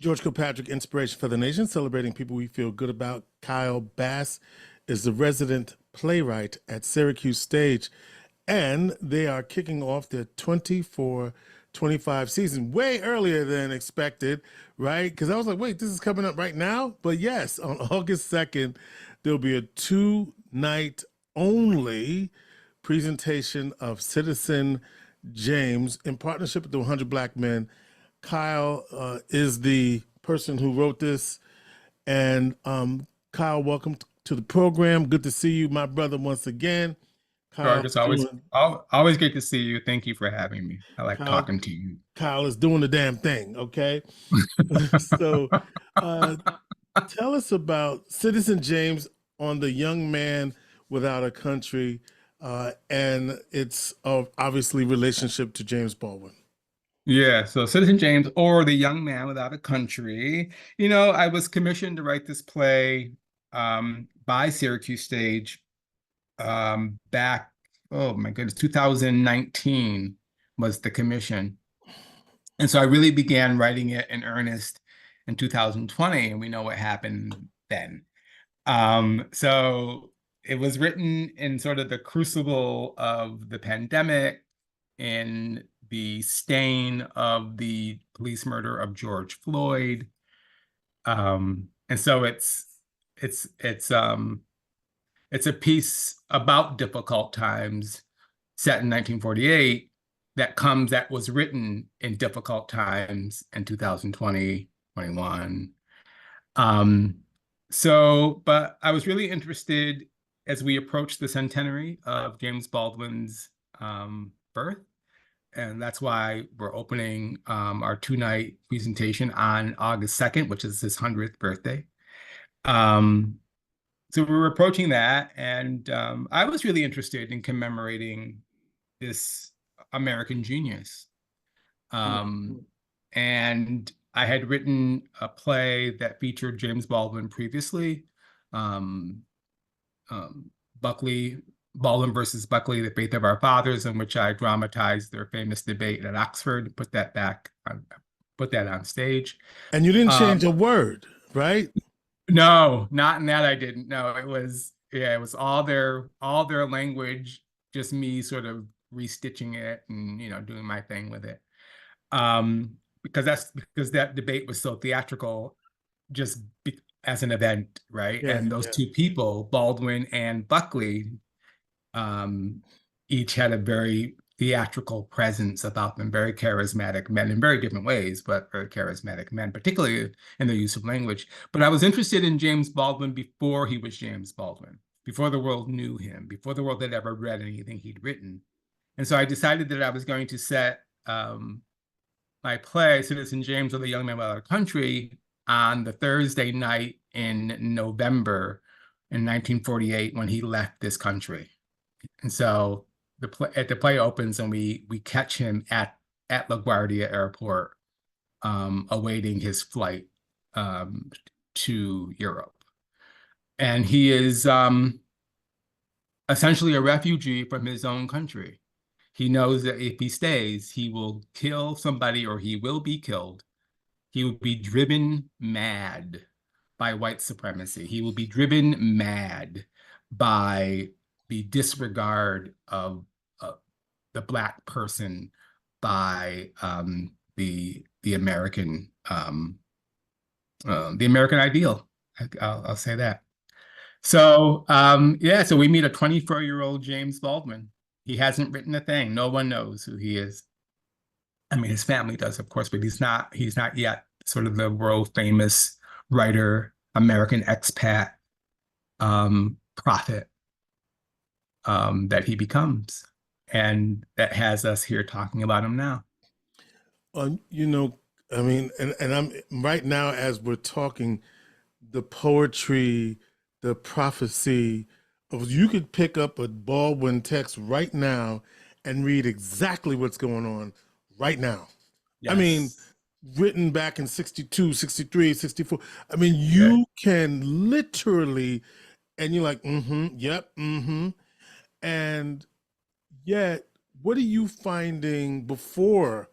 George Kilpatrick Inspiration for the Nation, celebrating people we feel good about. Kyle Bass is the resident playwright at Syracuse Stage, and they are kicking off their 24-25 season way earlier than expected, right? Because I was like, wait, this is coming up right now? But yes, on August 2nd, there'll be a two-night only presentation of Citizen James in partnership with the 100 Black Men. Kyle is the person who wrote this. And Kyle, welcome to the program. Good to see you, my brother, once again. George, it's always great to see you. Thank you for having me. I like Kyle, talking to you. Kyle is doing the damn thing, okay? So tell us about Citizen James on the Young Man Without a Country and its obviously relationship to James Baldwin. Yeah, so Citizen James, or The Young Man Without a Country. I was commissioned to write this play by Syracuse Stage back, oh my goodness, 2019 was the commission. And so I really began writing it in earnest in 2020, and we know what happened then. So it was written in sort of the crucible of the pandemic, in the stain of the police murder of George Floyd. And so it's a piece about difficult times set in 1948 that was written in difficult times in 2020, 21. But I was really interested as we approached the centenary of James Baldwin's birth. And that's why we're opening our two-night presentation on August 2nd, which is his 100th birthday. So we were approaching that, and I was really interested in commemorating this American genius. And I had written a play that featured James Baldwin previously, Baldwin versus Buckley, The Faith of Our Fathers, in which I dramatized their famous debate at Oxford, put that on stage. And you didn't change a word, right? No, not in that I didn't. No, it was all their language, just me sort of restitching it and doing my thing with it. Because that debate was so theatrical, just as an event, right? Yeah, and those two people, Baldwin and Buckley, each had a very theatrical presence about them, very charismatic men in very different ways, but very charismatic men, particularly in the use of language. But I was interested in James Baldwin before he was James Baldwin, before the world knew him, before the world had ever read anything he'd written. And so I decided that I was going to set my play, Citizen James or The Young Man Without a Country, on the Thursday night in November in 1948 when he left this country. And so the play opens and we catch him at LaGuardia Airport, awaiting his flight to Europe. And he is essentially a refugee from his own country. He knows that if he stays, he will kill somebody or he will be killed. He will be driven mad by white supremacy. He will be driven mad by the disregard of the Black person by the American ideal. I'll say that. So so we meet a 24-year-old James Baldwin. He hasn't written a thing. No one knows who he is. I mean, his family does, of course, but he's not yet sort of the world famous writer, American expat, prophet that he becomes. And that has us here talking about him now. I mean, and I'm right now as we're talking, the poetry, the prophecy of, you could pick up a Baldwin text right now and read exactly what's going on right now. Yes. I mean, written back in 62, 63, 64. I mean, you can literally, and you're like, yep, and yet, what are you finding before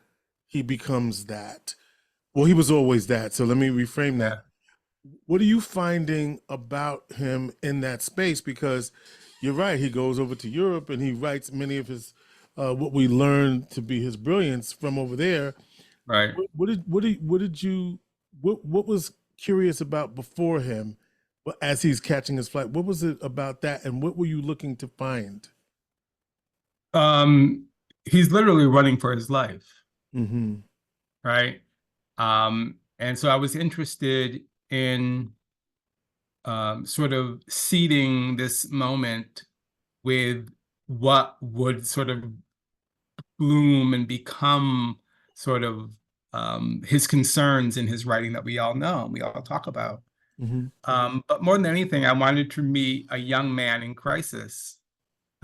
he becomes that? Well, he was always that. So let me reframe that. Yeah. What are you finding about him in that space? Because you're right, he goes over to Europe and he writes many of his what we learned to be his brilliance from over there. Right. What was curious about before him, but as he's catching his flight? What was it about that, and what were you looking to find? Um, he's literally running for his life, Mm-hmm. right? And so I was interested in sort of seeding this moment with what would sort of bloom and become sort of his concerns in his writing that we all know and we all talk about. Mm-hmm. But more than anything, I wanted to meet a young man in crisis.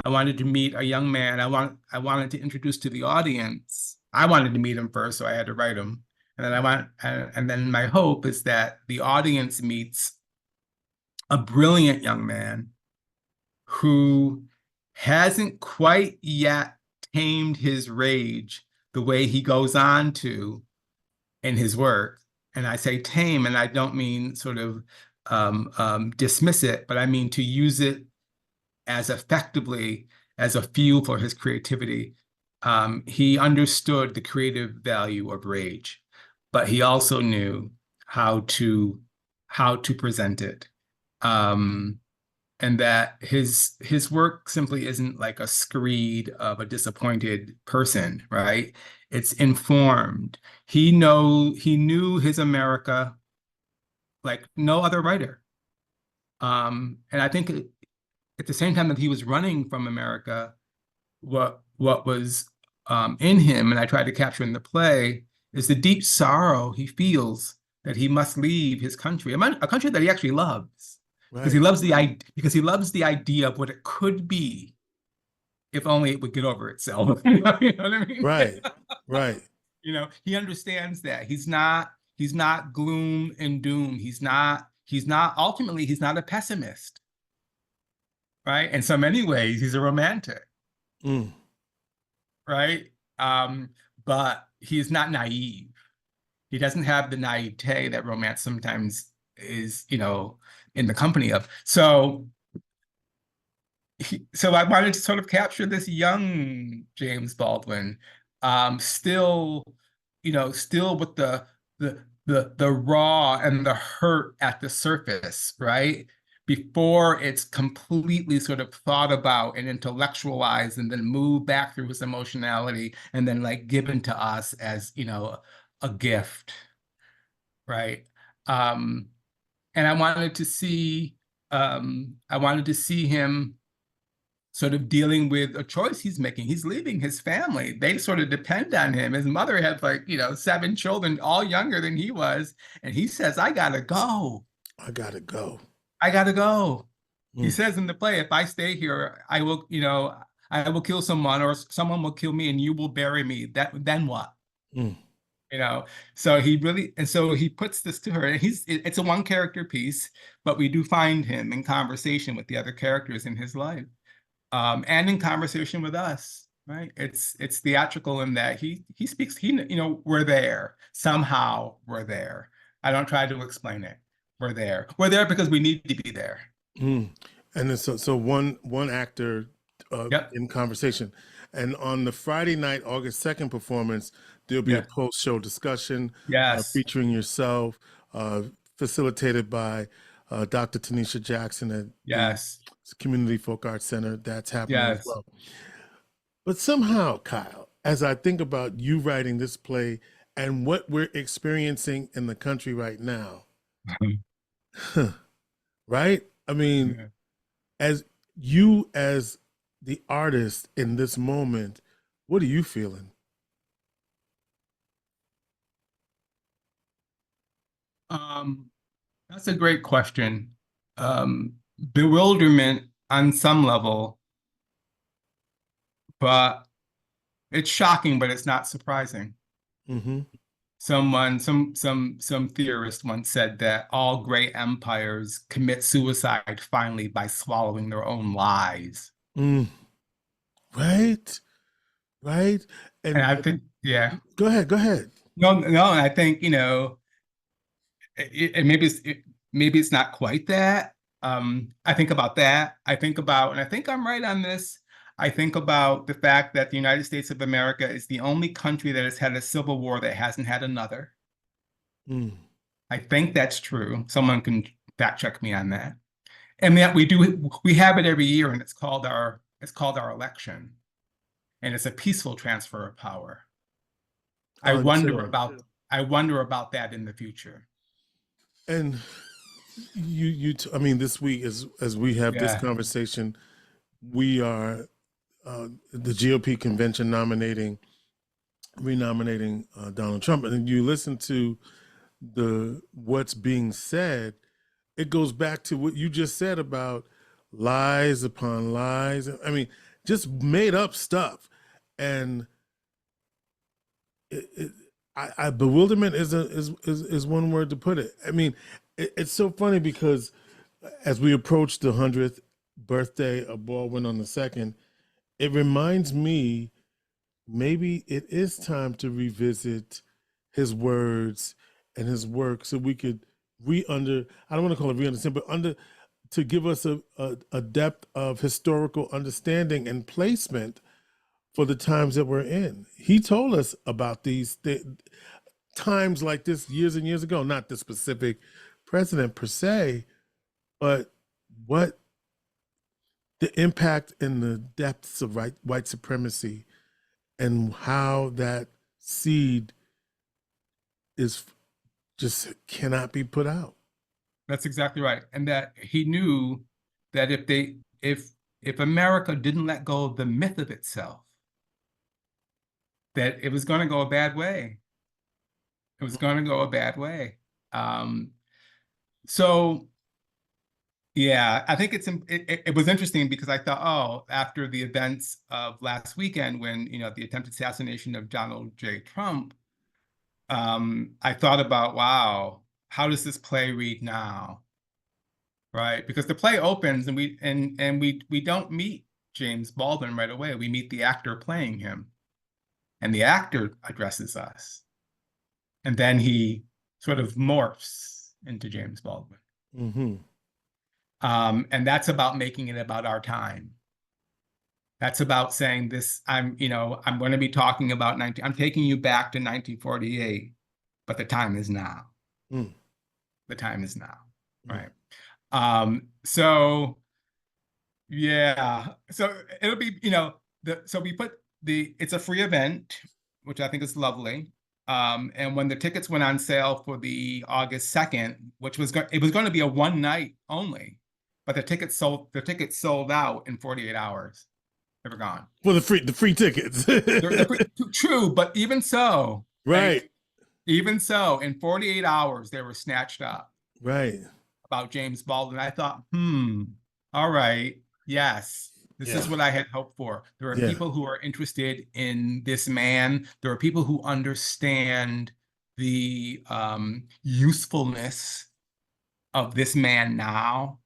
I wanted to meet a young man. I wanted to introduce to the audience. I wanted to meet him first, so I had to write him. And then and then my hope is that the audience meets a brilliant young man who hasn't quite yet tamed his rage the way he goes on to in his work. And I say tame, and I don't mean sort of dismiss it, but I mean to use it as effectively as a fuel for his creativity. He understood the creative value of rage, but he also knew how to present it. And that his work simply isn't like a screed of a disappointed person, right? It's informed. He knew his America like no other writer. And I think at the same time that he was running from America, what was in him, and I tried to capture in the play, is the deep sorrow he feels that he must leave his country, a country that he actually loves, Right. because he loves the idea of what it could be if only it would get over itself. You know what I mean? Right. Right. He understands that he's not gloom and doom. Ultimately, he's not a pessimist, right? In so many ways, he's a romantic, Mm. right? But he's not naive. He doesn't have the naivete that romance sometimes is, in the company of. So I wanted to sort of capture this young James Baldwin, still, still with the raw and the hurt at the surface, right? Before it's completely sort of thought about and intellectualized and then moved back through his emotionality and then like given to us as, a gift, right? Um, and I wanted to see him sort of dealing with a choice he's making. He's leaving his family. They sort of depend on him. His mother had 7 children, all younger than he was. And he says, I gotta go. I gotta go. I gotta go. He Mm. says in the play, if I stay here, I will kill someone or someone will kill me and you will bury me. Then what? Mm. You know, so he puts this to her, and it's a one character piece, but we do find him in conversation with the other characters in his life. And in conversation with us, right? It's theatrical in that he speaks. We're there somehow. We're there. I don't try to explain it. We're there. We're there because we need to be there. Mm. And then so one actor Yep. in conversation, and on the Friday night, August 2nd performance, there'll be a Yeah. post-show discussion Yes. featuring yourself, facilitated by Dr. Tanisha Jackson at the Yes. Community Folk Arts Center. That's happening as Yes. well. But somehow, Kyle, as I think about you writing this play and what we're experiencing in the country right now, right? I mean, Yeah. as as the artist in this moment, what are you feeling? Um, that's a great question. Bewilderment on some level, but it's shocking, but it's not surprising. Mm-hmm. Some theorist once said that all great empires commit suicide finally by swallowing their own lies. Mm. Right, right. And And I think, yeah, go ahead, go ahead. No, I think, maybe it's not quite that. I think about that. I think about, and I think I'm right on this. I think about the fact that the United States of America is the only country that has had a civil war that hasn't had another. Mm. I think that's true. Someone can fact check me on that. And that we have it every year, and it's called our election, and it's a peaceful transfer of power. I wonder Until about I wonder about that in the future. and I mean, this week as we have this Yeah. conversation, we are the GOP convention renominating Donald Trump, and you listen to the what's being said, it goes back to what you just said about lies upon lies. I mean, just made up stuff, and bewilderment is one word to put it. I mean, it's so funny because as we approach the 100th birthday of Baldwin on the 2nd, it reminds me maybe it is time to revisit his words and his work so we could I don't want to call it re-understand, but to give us a depth of historical understanding and placement for the times that we're in. He told us about these times like this years and years ago, not the specific president per se, but what the impact and the depths of white supremacy and how that seed is just cannot be put out. That's exactly right. And that he knew that if America didn't let go of the myth of itself, that it was going to go a bad way. It was going to go a bad way. So yeah, I think it was interesting because I thought, oh, after the events of last weekend, when the attempted assassination of Donald J. Trump, I thought about, wow, how does this play read now? Right? Because the play opens and we don't meet James Baldwin right away. We meet the actor playing him, and the actor addresses us, and then he sort of morphs into James Baldwin. Mm-hmm. And that's about making it about our time. That's about saying this. I'm going to be talking about I'm taking you back to 1948, but the time is now. Mm. The time is now, right? Mm. So yeah, so it'll be, so we put it's a free event, which I think is lovely. And when the tickets went on sale for the August 2nd, which it was going to be a one night only, but the tickets sold out in 48 hours. They were gone. Well, the free tickets. They're true, but even so, right. Even so, in 48 hours, they were snatched up. Right. About James Baldwin. I thought, all right, yes, this is what I had hoped for. There are people who are interested in this man. There are people who understand the usefulness of this man now,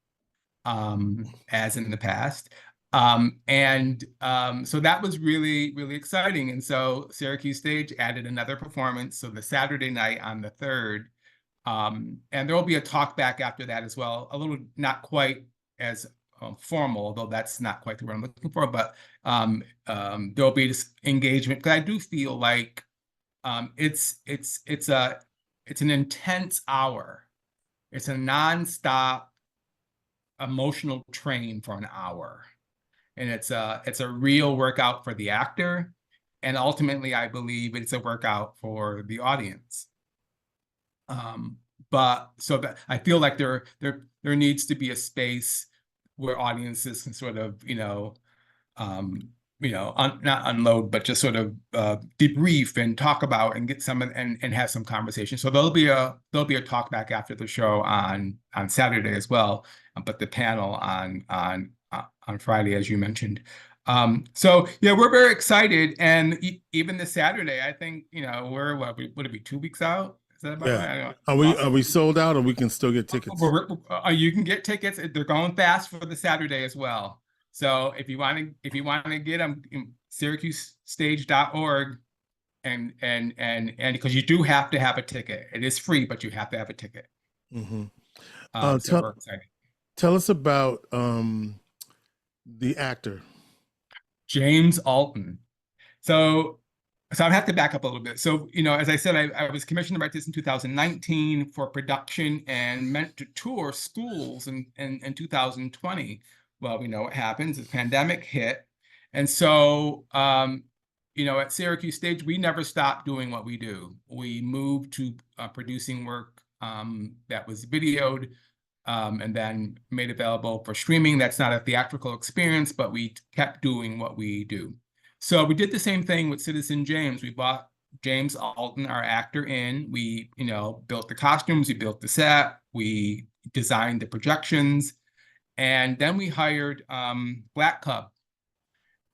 as in the past. So that was really, really exciting. And so Syracuse Stage added another performance. So the Saturday night on the 3rd, and there will be a talk back after that as well, a little not quite as formal, although that's not quite the word I'm looking for, but there'll be this engagement, because I do feel like it's an intense hour. It's a nonstop emotional train for an hour. And it's a real workout for the actor. And ultimately, I believe it's a workout for the audience. But so that I feel like there needs to be a space where audiences can sort of, not unload, but just sort of debrief and talk about and get some and have some conversation. So there'll be a talk back after the show on Saturday as well, but the panel on Friday, as you mentioned. So yeah, we're very excited, and even this Saturday, I think we're would it be 2 weeks out? Is that about right? Are we sold out, or we can still get tickets? You can get tickets. They're going fast for the Saturday as well. So if you want to get them, SyracuseStage.org, and because you do have to have a ticket. It is free, but you have to have a ticket. Mm-hmm. So we're excited. Tell us about the actor. James Alton. So I have to back up a little bit. So, as I said, I was commissioned to write this in 2019 for production and meant to tour schools in 2020. Well, we know what happens. The pandemic hit. And so, at Syracuse Stage, we never stopped doing what we do. We moved to producing work that was videoed and then made available for streaming. That's not a theatrical experience, but we kept doing what we do. So we did the same thing with Citizen James. We brought James Alton, our actor, in. We, built the costumes, we built the set, we designed the projections, and then we hired Black Cub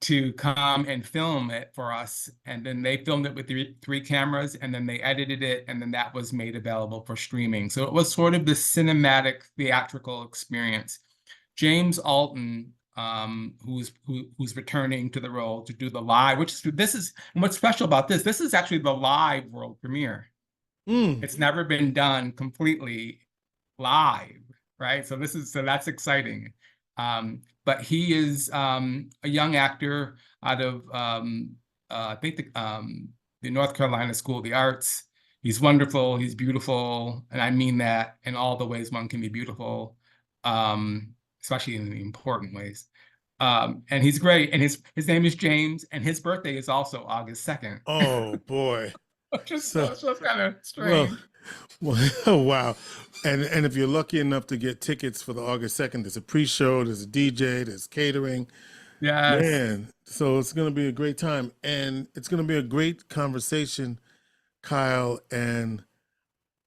to come and film it for us. And then they filmed it with three cameras, and then they edited it, and then that was made available for streaming. So it was sort of the cinematic theatrical experience. James Alton, who's returning to the role to do the live, what's special about this. This is actually the live world premiere. It's never been done completely live, right? So that's exciting. But he is a young actor out of I think the North Carolina School of the Arts. He's wonderful. He's beautiful, and I mean that in all the ways one can be beautiful. Especially in the important ways. And he's great. And his name is James, and his birthday is also August 2nd. Oh, boy. So kind of strange. Well, wow. And if you're lucky enough to get tickets for the August 2nd, there's a pre-show, there's a DJ, there's catering. Yes. Man, so it's going to be a great time. And it's going to be a great conversation, Kyle. And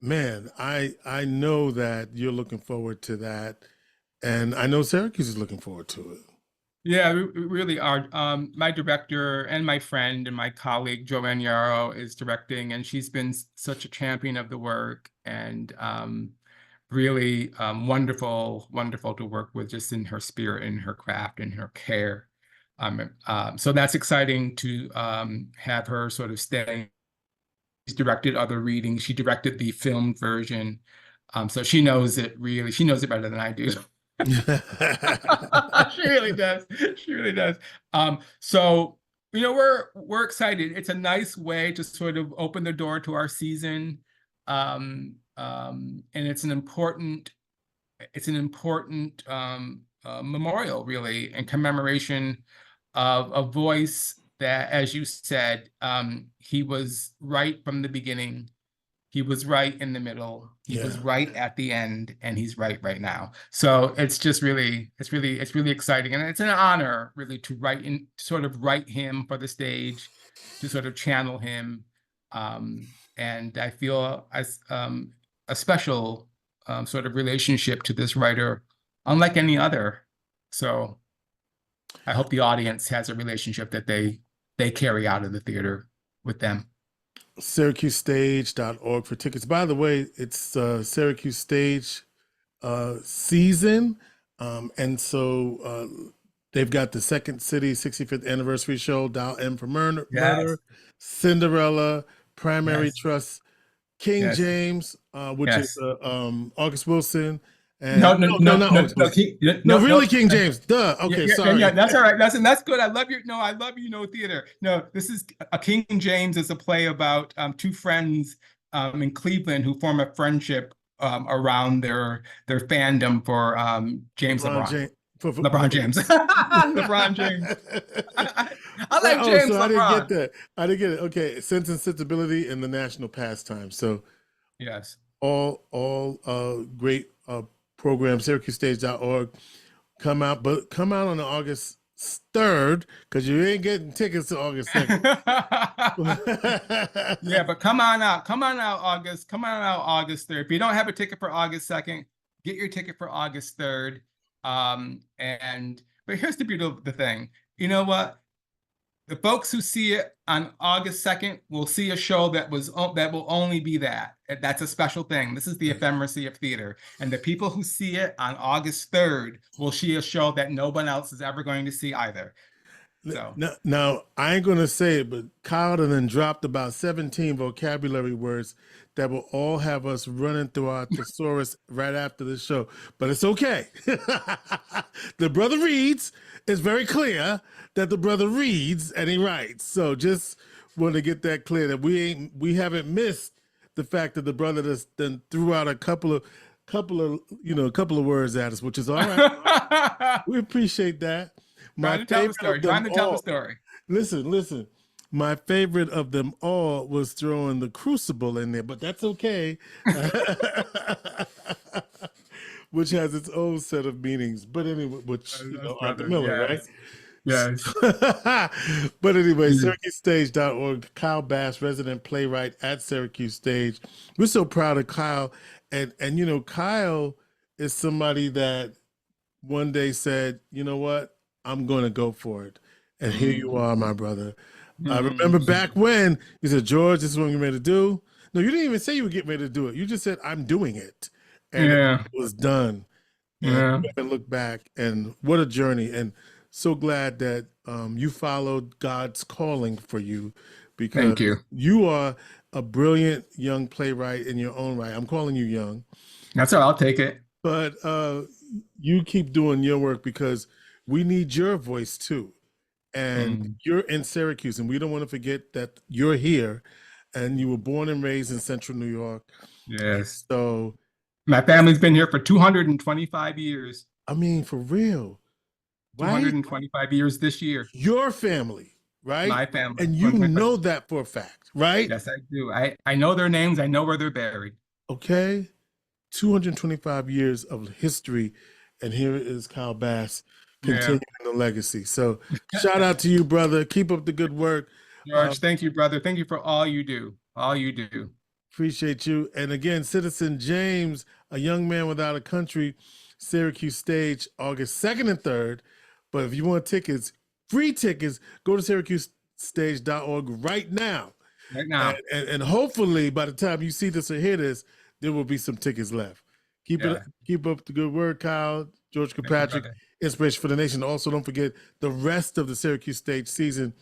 man, I know that you're looking forward to that. And I know Syracuse is looking forward to it. Yeah, we really are. My director and my friend and my colleague, Joanne Yarrow, is directing, and she's been such a champion of the work and really wonderful to work with, just in her spirit and her craft and her care. So that's exciting to have her sort of stay. She's directed other readings. She directed the filmed version. So she knows it better than I do. She really does. So we're excited. It's a nice way to sort of open the door to our season, and it's an important memorial, really, and commemoration of a voice that, as you said, he was right from the beginning. He was right in the middle. He was right at the end, and he's right now. So it's just really exciting, and it's an honor, really, to write him for the stage, to sort of channel him, and I feel as a special sort of relationship to this writer, unlike any other. So I hope the audience has a relationship that they carry out of the theater with them. SyracuseStage.org for tickets. By the way, it's Syracuse Stage season. And so they've got the Second City 65th anniversary show, Dial M for Murder, Cinderella, Primary Trust, King James, which is August Wilson. And King James. Duh. Okay, sorry. Yeah, that's all right. That's good. I love theater. No, this is a King James is a play about two friends in Cleveland who form a friendship around their fandom for James LeBron. LeBron James. LeBron James. I like James LeBron. I didn't get it. Okay, Sense and Sensibility and the National Pastime. So yes, all great program. SyracuseStage.org. Come out on August 3rd, because you ain't getting tickets to August 2nd. Yeah, but come on out August 3rd. If you don't have a ticket for August 2nd, get your ticket for August 3rd. But here's the beauty of the thing. You know what? The folks who see it on August 2nd will see a show that will only be that. That's a special thing. This is the ephemery of theater. And the people who see it on August 3rd will see a show that no one else is ever going to see either. So Now, I ain't gonna say it, but Kyle then dropped about 17 vocabulary words that will all have us running through our thesaurus right after the show. But it's okay. The brother reads. It's very clear that the brother reads and he writes. So just want to get that clear that we haven't missed the fact that the brother just then threw out a couple of words at us, which is all right. We appreciate that. My trying to tell the favorite story. of them Trying to tell the all. story. Listen. My favorite of them all was throwing the crucible in there, but that's okay. Which has its own set of meanings. But anyway, which Yes, Arthur brother. Miller, right? Yes. But anyway, Mm. SyracuseStage.org. Kyle Bass, resident playwright at Syracuse Stage. We're so proud of Kyle, and Kyle is somebody that one day said, you know what, I'm going to go for it, and here you are, my brother. I remember back when you said, George, this is what I'm getting ready to do. No, you didn't even say you were getting ready to do it. You just said, I'm doing it, and Yeah. it was done. And Yeah. you haven't looked back, and what a journey. And so glad that you followed God's calling for you, because Thank you. you are a brilliant young playwright in your own right. I'm calling you young, That's all. I'll take it. but you keep doing your work because we need your voice too. And you're in Syracuse, and we don't want to forget that you're here, and you were born and raised in Central New York. Yes. So My family's been here for 225 years. I mean, for real, right? 225 years this year. Your family, right? My family. And you know that for a fact, right? Yes, I do. I know their names. I know where they're buried. Okay. 225 years of history. And here is Kyle Bass continuing the legacy. So shout out to you, brother. Keep up the good work. George, thank you, brother. Thank you for all you do. All you do. Appreciate you. And again, Citizen James, a young man without a country, Syracuse Stage, August 2nd and 3rd. But if you want tickets, free tickets, go to SyracuseStage.org right now. Right now. And hopefully by the time you see this or hear this, there will be some tickets left. Keep up the good work, Kyle. George Kilpatrick, Inspiration for the Nation. Also, don't forget the rest of the Syracuse Stage season,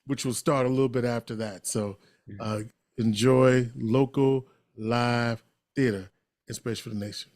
which will start a little bit after that. So enjoy local live theater, Inspiration for the Nation.